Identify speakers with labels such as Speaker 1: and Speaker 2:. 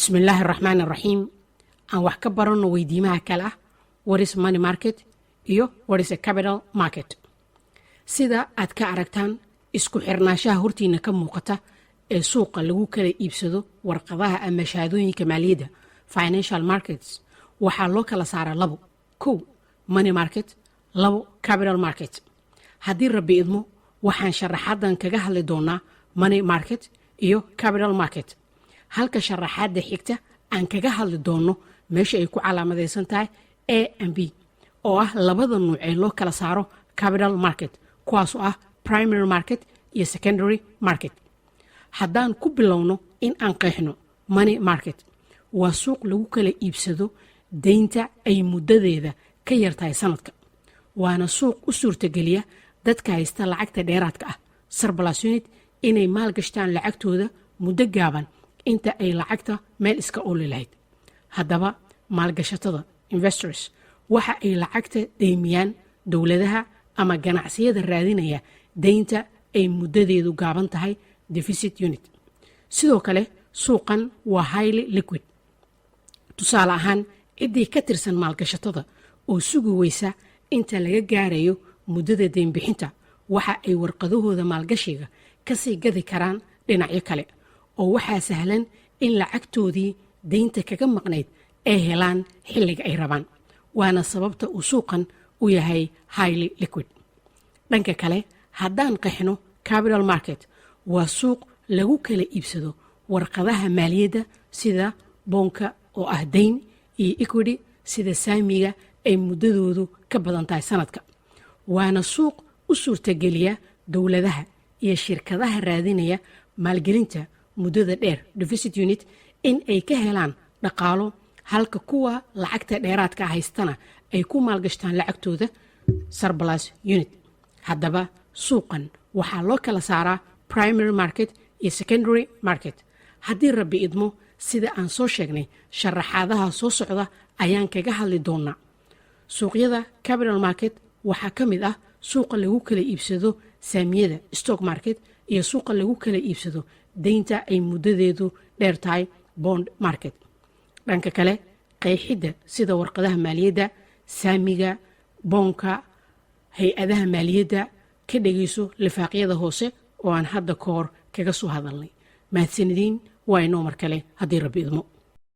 Speaker 1: بسم الله الرحمن الرحيم. aan wax ka barano weydiimaha kale ah what is money market iyo what is a capital market. sida aad ka aragtaan isku xirnaanshaha hortiina ka muuqata ee suuqa lagu kala iibsado warqadaha ama shahaadooyinka maaliyadda financial markets waxaa loo kala saaraa labo. kow money market, labo capital market. haddii rabbi idmo waxaan sharaxaadan kaga hadli doonaa money market iyo capital market, halka sharaxaadda xigta aan kaga hadli doono meesha ay ku calaamadaysan tahay A and B oo ah labada nuuc ee loo kala saaro capital market, kuwaas oo ah primary market iyo secondary market. haddaan ku bilowno in aan qeexno money market, waa suuq lagu kala iibsado deynta ay muddadeeda ka yartahay sanadka, waana suuq u suurtageliya dadka haysta lacagta dheeraadka ah surplus unit inay maalgashtaan lacagtooda muddo gaaban inta ay lacagta meel iska ooli lahayd. haddaba maalgashatada investors waxa ay lacagta deymiyaan dowladaha ama ganacsiyada raadinaya deynta ay muddadeedu gaaban tahay deficit unit. sidoo kale suuqan waa highly liquid. tusaale ahaan ciddii ka tirsan maalgashatada oo sugi weysa inta laga gaarayo muddada deynbixinta waxa ay warqadahooda maalgashiga kasii gadi karaan dhinacyo kale, oo waxaa sahlan in lacagtoodii deynta kaga maqnayd ay helaan xilliga ay rabaan, waana sababta uu suuqan u yahay highly liquid. dhanka kale haddaan qeexno capital market, waa suuq lagu kala iibsado warqadaha maaliyadda sida boonka oo ah deyn iyo equity sida saamiga ay muddadoodu ka badan tahay sanadka, waana suuq u suurtageliya dowladaha iyo shirkadaha raadinaya maalgelinta muddada dheer deficit unit in ay ka helaan dhaqaalo, halka kuwa lacagta dheeraadka haystana ay ku maalgashtaan lacagtooda surplus unit. haddaba suuqan waxaa loo kala saaraa primary market iyo secondary market. haddii rabbi idmo sida aan soo sheegnay sharaxaadaha soo socda ayaan kaga hadli doonaa. suuqyada capital market waxaa ka mid ah suuqa lagu kala iibsado saamiyada stock market iyo suuqa lagu kala iibsado deynta ay muddadeedu dheer tahay bond market. dhanka kale qeexidda sida warqadaha maaliyadda, saamiga, boonka, hay-adaha maaliyadda ka dhegayso lifaaqyada hoose oo aan hadda ka hor kaga soo hadalnay. mahadsanidin waa inoo mar kale haddii rabbi idmo.